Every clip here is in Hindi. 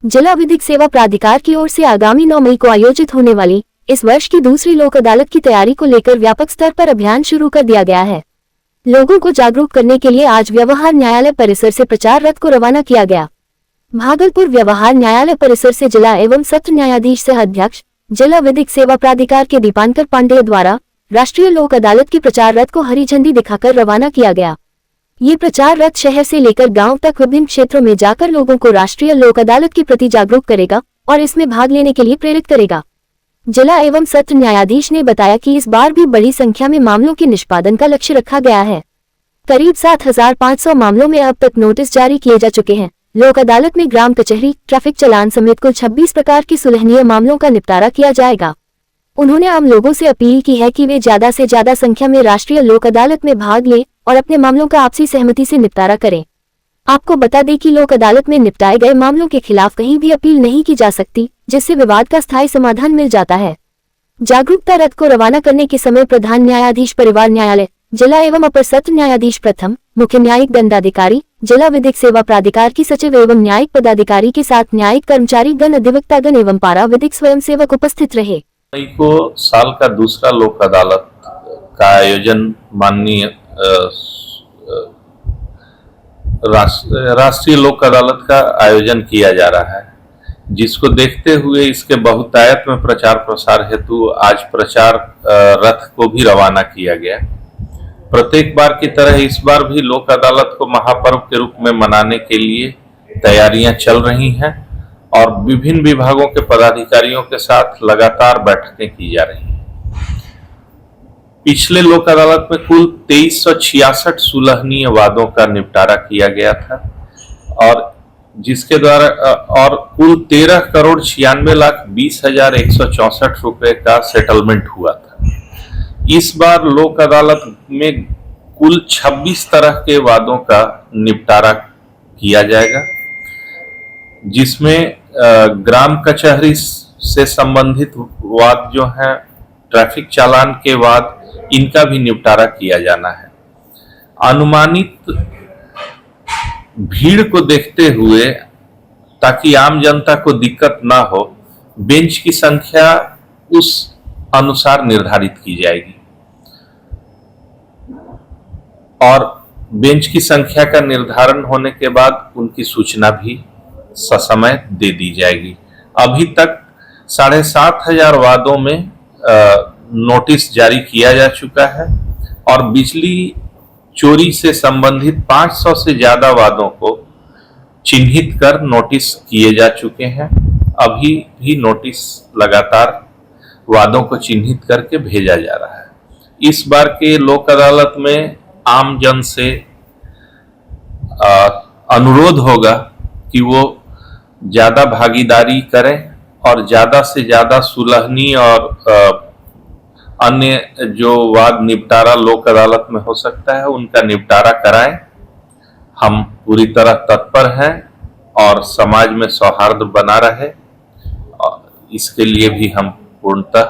जिला विधिक सेवा प्राधिकार की ओर से आगामी 9 मई को आयोजित होने वाली इस वर्ष की दूसरी लोक अदालत की तैयारी को लेकर व्यापक स्तर पर अभियान शुरू कर दिया गया है। लोगों को जागरूक करने के लिए आज व्यवहार न्यायालय परिसर से प्रचार रथ को रवाना किया गया। भागलपुर व्यवहार न्यायालय परिसर से जिला एवं सत्र न्यायाधीश सह अध्यक्ष जिला विधिक सेवा प्राधिकार के दीपांकर पांडेय द्वारा राष्ट्रीय लोक अदालत की प्रचार रथ को हरी झंडी दिखाकर रवाना किया गया। ये प्रचार रथ शहर से लेकर गांव तक विभिन्न क्षेत्रों में जाकर लोगों को राष्ट्रीय लोक अदालत के प्रति जागरूक करेगा और इसमें भाग लेने के लिए प्रेरित करेगा। जिला एवं सत्र न्यायाधीश ने बताया कि इस बार भी बड़ी संख्या में मामलों के निष्पादन का लक्ष्य रखा गया है। करीब 7,500 मामलों में अब तक नोटिस जारी किए जा चुके हैं। लोक अदालत में ग्राम कचहरी, ट्रैफिक चालान समेत कुल 26 प्रकार की सुलहनीय मामलों का निपटारा किया जाएगा। उन्होंने आम लोगों से अपील की है कि वे ज्यादा से ज्यादा संख्या में राष्ट्रीय लोक अदालत में भाग लें और अपने मामलों का आपसी सहमति से निपटारा करें। आपको बता दें कि लोक अदालत में निपटाए गए मामलों के खिलाफ कहीं भी अपील नहीं की जा सकती, जिससे विवाद का स्थायी समाधान मिल जाता है। जागरूकता रथ को रवाना करने के समय प्रधान न्यायाधीश परिवार न्यायालय, जिला एवं अपर सत्र न्यायाधीश प्रथम, मुख्य न्यायिक दंडाधिकारी, जिला विधिक सेवा प्राधिकार की सचिव एवं न्यायिक पदाधिकारी के साथ न्यायिक कर्मचारी गण, अधिवक्तागण एवं पारा विधिक स्वयंसेवक उपस्थित रहे। मई को साल का दूसरा लोक अदालत का आयोजन माननीय राष्ट्रीय लोक अदालत का आयोजन किया जा रहा है, जिसको देखते हुए इसके बहुतायत में प्रचार प्रसार हेतु आज प्रचार रथ को भी रवाना किया गया। प्रत्येक बार की तरह इस बार भी लोक अदालत को महापर्व के रूप में मनाने के लिए तैयारियां चल रही हैं और विभिन्न विभागों के पदाधिकारियों के साथ लगातार बैठकें की जा रही हैं। पिछले लोक अदालत में कुल 2366 सुलहनीय वादों का निपटारा किया गया था और जिसके द्वारा और कुल 13,96,20,164 रुपए का सेटलमेंट हुआ था। इस बार लोक अदालत में कुल 26 तरह के वादों का निपटारा किया जाएगा, जिसमें ग्राम कचहरी से संबंधित वाद जो है, ट्रैफिक चालान के वाद, इनका भी निपटारा किया जाना है। अनुमानित भीड़ को देखते हुए, ताकि आम जनता को दिक्कत ना हो, बेंच की संख्या उस अनुसार निर्धारित की जाएगी और बेंच की संख्या का निर्धारण होने के बाद उनकी सूचना भी ससमय दे दी जाएगी। अभी तक 7,500 वादों में नोटिस जारी किया जा चुका है और बिजली चोरी से संबंधित 500 से ज्यादा वादों को चिन्हित कर नोटिस किए जा चुके हैं। अभी भी नोटिस लगातार वादों को चिन्हित करके भेजा जा रहा है। इस बार के लोक अदालत में आम जन से अनुरोध होगा कि वो ज्यादा भागीदारी करें और ज्यादा से ज्यादा सुलहनी और अन्य जो वाद निपटारा लोक अदालत में हो सकता है उनका निपटारा कराएं। हम पूरी तरह तत्पर हैं और समाज में सौहार्द बना रहे, इसके लिए भी हम पूर्णतः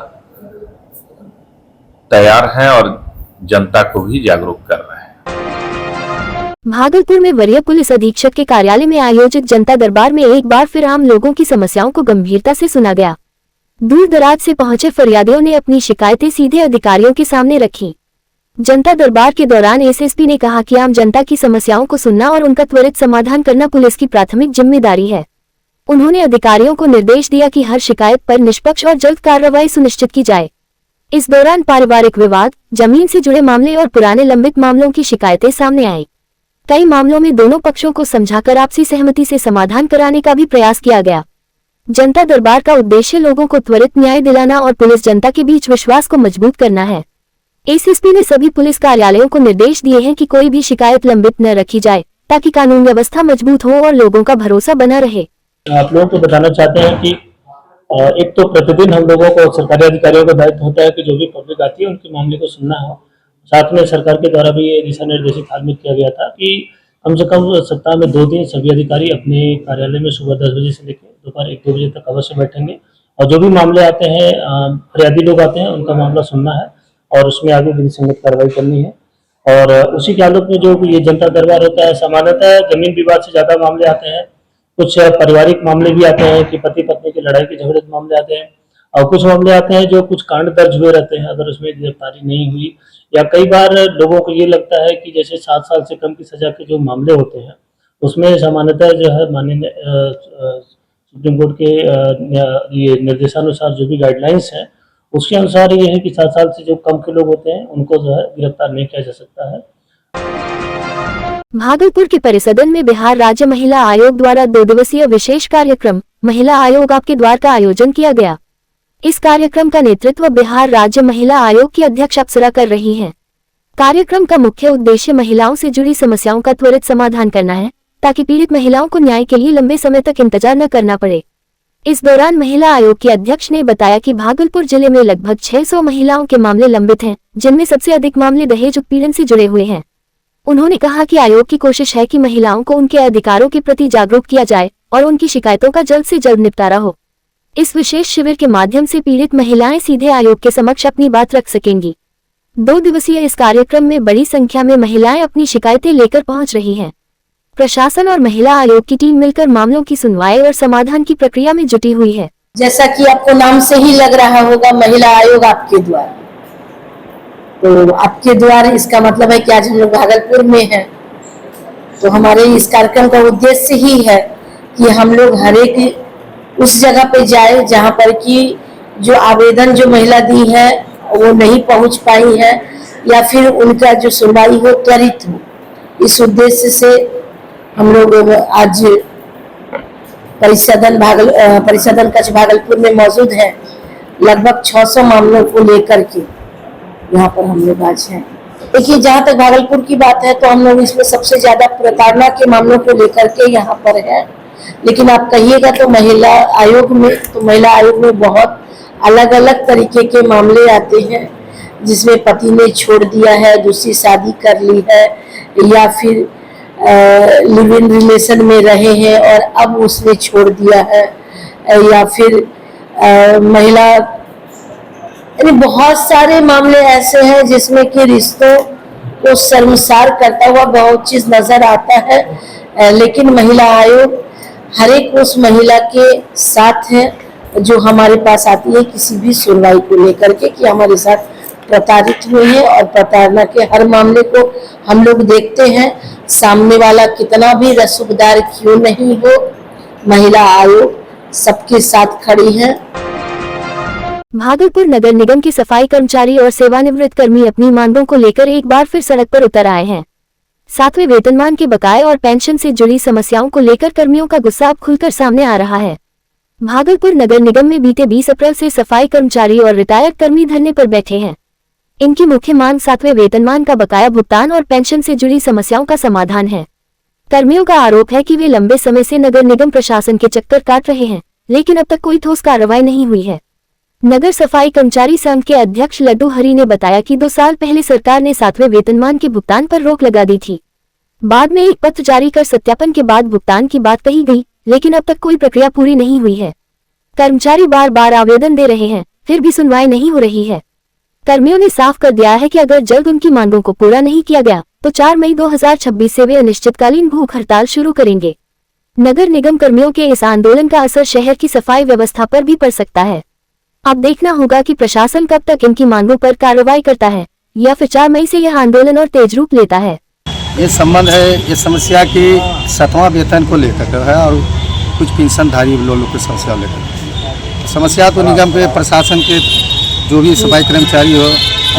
तैयार हैं और जनता को भी जागरूक कर रहे हैं। भागलपुर में वरीय पुलिस अधीक्षक के कार्यालय में आयोजित जनता दरबार में एक बार फिर आम लोगों की समस्याओं को गंभीरता से सुना गया। दूर दराज से पहुंचे फरियादियों ने अपनी शिकायतें सीधे अधिकारियों के सामने रखी। जनता दरबार के दौरान एसएसपी ने कहा कि आम जनता की समस्याओं को सुनना और उनका त्वरित समाधान करना पुलिस की प्राथमिक जिम्मेदारी है। उन्होंने अधिकारियों को निर्देश दिया कि हर शिकायत पर निष्पक्ष और जल्द कार्रवाई सुनिश्चित की जाए। इस दौरान पारिवारिक विवाद, जमीन से जुड़े मामले और पुराने लंबित मामलों की शिकायतें सामने आई। कई मामलों में दोनों पक्षों को समझाकर आपसी सहमति से समाधान कराने का भी प्रयास किया गया। जनता दरबार का उद्देश्य लोगों को त्वरित न्याय दिलाना और पुलिस जनता के बीच विश्वास को मजबूत करना है। एसएसपी ने सभी पुलिस कार्यालयों को निर्देश दिए हैं कि कोई भी शिकायत लंबित न रखी जाए, ताकि कानून व्यवस्था मजबूत हो और लोगों का भरोसा बना रहे। आप लोगों को बताना चाहते हैं कि एक तो प्रतिदिन हम लोगों को सरकारी अधिकारियों का दायित्व होता है कि जो भी पब्लिक आती है उनके मामले को सुनना हो। साथ में सरकार के द्वारा भी ये दिशा निर्देशित हाल किया गया था कि कम से कम सप्ताह में 2 दिन सभी अधिकारी अपने कार्यालय में सुबह 10 बजे से लेकर दोपहर 1-2 बजे तक अवश्य बैठेंगे और जो भी मामले आते हैं, फरियादी लोग आते हैं, उनका मामला सुनना है और उसमें आगे विधि संगत कार्रवाई करनी है। और उसी के आलोक में जो ये जनता दरबार होता है, सामान्यतः जमीन विवाद से ज़्यादा मामले आते हैं कुछ पारिवारिक मामले भी आते हैं कि पति पत्नी की लड़ाई के झगड़े के मामले आते हैं, और कुछ मामले आते हैं जो कुछ कांड दर्ज हुए रहते हैं, अगर उसमें गिरफ्तारी नहीं हुई, या कई बार लोगों को ये लगता है कि जैसे 7 साल से कम की सजा के जो मामले होते हैं उसमें सामान्यतः जो है माननीय सुप्रीम कोर्ट के ये निर्देशानुसार जो भी गाइडलाइंस हैं उसके अनुसार ये है कि 7 साल से जो कम के लोग होते हैं उनको जो है गिरफ्तार नहीं किया जा सकता है। भागलपुर के परिसदन में बिहार राज्य महिला आयोग द्वारा 2 दिवसीय विशेष कार्यक्रम महिला आयोग आपके द्वार का आयोजन किया गया। इस कार्यक्रम का नेतृत्व बिहार राज्य महिला आयोग की अध्यक्ष अप्सरा कर रही हैं। कार्यक्रम का मुख्य उद्देश्य महिलाओं से जुड़ी समस्याओं का त्वरित समाधान करना है, ताकि पीड़ित महिलाओं को न्याय के लिए लंबे समय तक इंतजार न करना पड़े। इस दौरान महिला आयोग की अध्यक्ष ने बताया कि भागलपुर जिले में लगभग 600 महिलाओं के मामले लंबित हैं, जिनमें सबसे अधिक मामले दहेज उत्पीड़न से जुड़े हुए हैं। उन्होंने कहा कि आयोग की कोशिश है कि महिलाओं को उनके अधिकारों के प्रति जागरूक किया जाए और उनकी शिकायतों का जल्द से जल्द निपटारा हो। इस विशेष शिविर के माध्यम से पीड़ित महिलाएं सीधे आयोग के समक्ष अपनी बात रख सकेंगी। 2 दिवसीय इस कार्यक्रम में बड़ी संख्या में महिलाएं अपनी शिकायतें लेकर पहुंच रही हैं। प्रशासन और महिला आयोग की टीम मिलकर मामलों की सुनवाई और समाधान की प्रक्रिया में जुटी हुई है। जैसा कि आपको नाम से ही लग रहा होगा, महिला आयोग आपके द्वार, तो आपके द्वार इसका मतलब है कि आज हम लोग भागलपुर में हैं। तो हमारे इस कार्यक्रम का उद्देश्य ही है कि हम लोग हर एक उस जगह पे जाए जहां पर कि जो आवेदन जो महिला दी है वो नहीं पहुंच पाई है, या फिर उनका जो सुनवाई हो त्वरित हो। इस उद्देश्य से हम लोग आज परिसदन कच्छ भागलपुर में मौजूद हैं। लगभग 600 मामलों को लेकर के यहाँ पर हम लोग आज हैं। देखिए, जहाँ तक भागलपुर की बात है तो हम लोग इसमें सबसे ज्यादा प्रताड़ना के मामलों को लेकर के यहाँ पर है। लेकिन आप कहिएगा तो महिला आयोग में बहुत अलग अलग तरीके के मामले आते हैं, जिसमें पति ने छोड़ दिया है, दूसरी शादी कर ली है, या फिर लिव इन रिलेशन में रहे हैं और अब उसने छोड़ दिया है, या फिर महिला, यानी बहुत सारे मामले ऐसे हैं जिसमें कि रिश्तों को शर्मसार करता हुआ बहुत चीज नजर आता है। लेकिन महिला आयोग हर एक उस महिला के साथ है जो हमारे पास आती है किसी भी सुनवाई को लेकर के कि हमारे साथ प्रताड़ित हुए हैं, और प्रताड़ना के हर मामले को हम लोग देखते हैं। सामने वाला कितना भी रसूखदार क्यों नहीं हो, महिला आयोग सबके साथ खड़ी है। भागलपुर नगर निगम के सफाई कर्मचारी और सेवानिवृत्त कर्मी अपनी मांगों को लेकर एक बार फिर सड़क पर उतर आए हैं। 7वें वेतनमान के बकाये और पेंशन से जुड़ी समस्याओं को लेकर कर्मियों का गुस्सा अब खुलकर सामने आ रहा है। भागलपुर नगर निगम में बीते 20 अप्रैल से सफाई कर्मचारी और रिटायर्ड कर्मी धरने पर बैठे हैं। इनकी मुख्य मांग 7वें वेतनमान का बकाया भुगतान और पेंशन से जुड़ी समस्याओं का समाधान है। कर्मियों का आरोप है कि वे लंबे समय से नगर निगम प्रशासन के चक्कर काट रहे हैं, लेकिन अब तक कोई ठोस कार्रवाई नहीं हुई है। नगर सफाई कर्मचारी संघ के अध्यक्ष लड्डू हरी ने बताया कि 2 साल पहले सरकार ने 7वें वेतनमान के भुगतान पर रोक लगा दी थी। बाद में एक पत्र जारी कर सत्यापन के बाद भुगतान की बात कही गई, लेकिन अब तक कोई प्रक्रिया पूरी नहीं हुई है। कर्मचारी बार बार आवेदन दे रहे हैं, फिर भी सुनवाई नहीं हो रही है। कर्मियों ने साफ कर दिया है कि अगर जल्द उनकी मांगों को पूरा नहीं किया गया तो 4 मई 2026 से वे अनिश्चितकालीन भूख हड़ताल शुरू करेंगे। नगर निगम कर्मियों के इस आंदोलन का असर शहर की सफाई व्यवस्था पर भी पड़ सकता है। अब देखना होगा कि प्रशासन कब तक इनकी मांगों पर कार्रवाई करता है, या फिर 4 मई से यह आंदोलन और तेज रूप लेता है। ये संबंध है ये समस्या की 7वां वेतन को लेकर है और कुछ पेंशनधारी लोगों की समस्या लेकर। समस्या तो निगम पे प्रशासन के जो भी सफाई कर्मचारी हो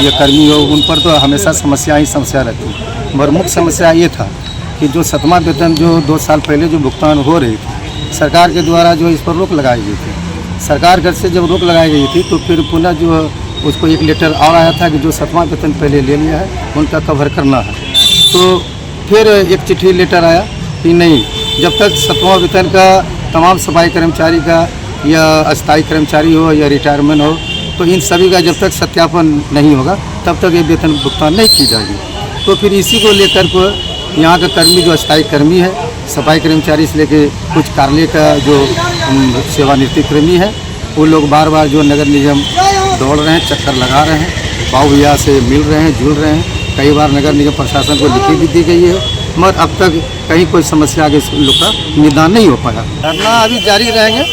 या कर्मी हो उन पर तो हमेशा समस्या रहती है। मगर मुख्य समस्या ये था कि जो 7वां वेतन जो 2 साल पहले जो भुगतान हो रही थी, सरकार के द्वारा जो इस पर रोक लगाई गई थी। सरकार घर से जब रोक लगाई गई थी तो फिर पुनः जो उसको एक लेटर और आया था कि जो 7वां वेतन पहले ले लिया है उनका कवर करना है। तो फिर एक चिट्ठी लेटर आया कि नहीं, जब तक 7वां वेतन का तमाम सफाई कर्मचारी का या अस्थायी कर्मचारी हो या रिटायरमेंट हो, तो इन सभी का जब तक सत्यापन नहीं होगा तब तक ये वेतन भुगतान नहीं की जाएगी। तो फिर इसी को लेकर को यहाँ का कर्मी जो अस्थायी कर्मी है, सफाई कर्मचारी से लेकर कुछ कार्यालय का जो सेवानिवृत्त कर्मी है, वो लोग बार बार जो नगर निगम दौड़ रहे हैं, चक्कर लगा रहे हैं, बाबू भैया से मिल रहे हैं, जुड़ रहे हैं। कई बार नगर निगम प्रशासन को लिखी भी दी गई है मगर अब तक कहीं कोई समस्या के लोग का निदान नहीं हो पाया। धरना अभी जारी रहेंगे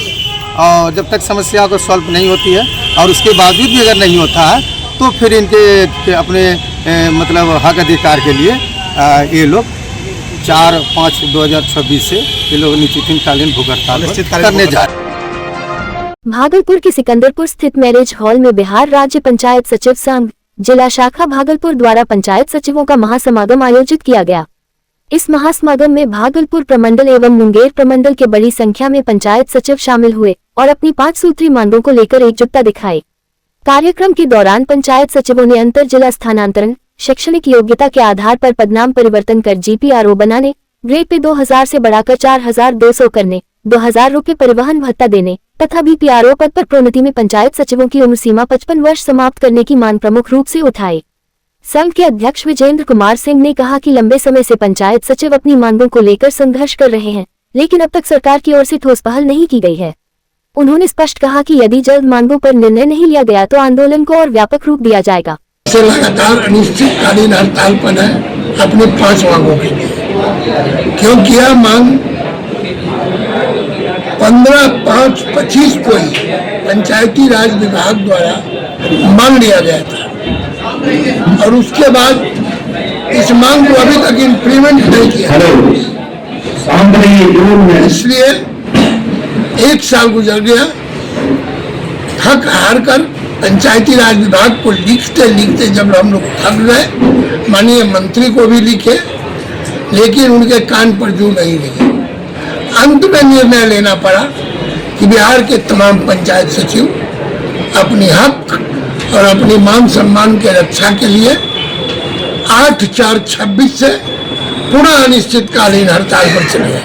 और जब तक समस्या को सॉल्व नहीं होती है और उसके बावजूद भी अगर नहीं होता है तो फिर इनके अपने मतलब हक अधिकार के लिए ये लोग 4/5/2026 से ये लोग अनिश्चितकालीन भूख हड़ताल करने जा रहे हैं। भागलपुर के सिकंदरपुर स्थित मैरिज हॉल में बिहार राज्य पंचायत सचिव संघ जिला शाखा भागलपुर द्वारा पंचायत सचिवों का महासमागम आयोजित किया गया। इस महासमागम में भागलपुर प्रमंडल एवं मुंगेर प्रमंडल के बड़ी संख्या में पंचायत सचिव शामिल हुए और अपनी 5 सूत्री मांगों को लेकर एकजुटता दिखाई। कार्यक्रम के दौरान पंचायत सचिवों ने अंतर जिला स्थानांतरण, शैक्षणिक योग्यता के आधार पर पदनाम परिवर्तन कर GPRO बनाने, ग्रेड पे 2000 से बढ़ाकर 4200 करने, 2000 रुपये परिवहन भत्ता देने तथा BPRO पद पर प्रोन्नति में पंचायत सचिवों की उम्र सीमा 55 वर्ष समाप्त करने की मांग प्रमुख रूप से उठाई। संघ के अध्यक्ष विजेंद्र कुमार सिंह ने कहा कि लंबे समय से पंचायत सचिव अपनी मांगों को लेकर संघर्ष कर रहे हैं, लेकिन अब तक सरकार की ओर से ठोस पहल नहीं की गई है। उन्होंने स्पष्ट कहा कि यदि जल्द मांगों पर निर्णय नहीं लिया गया तो आंदोलन को और व्यापक रूप दिया जाएगा। लगातार अनिश्चितकालीन हड़ताल पर है अपनी 5 मांगों के लिए, क्योंकि यह मांग 15/5/25 को ही पंचायती राज विभाग द्वारा मान लिया गया था और उसके बाद इस मांग को अभी तक इम्प्लीमेंट नहीं किया। इसलिए 1 साल गुजर गया, थक हार कर पंचायती राज विभाग को लिखते लिखते जब हम लोग थक गए, माननीय मंत्री को भी लिखे, लेकिन उनके कान पर जू नहीं लगी। अंत में निर्णय लेना पड़ा कि बिहार के तमाम पंचायत सचिव अपनी हक और अपनी मान सम्मान के रक्षा के लिए 8/4/26 से पुनः अनिश्चितकालीन हड़ताल पर चले गए।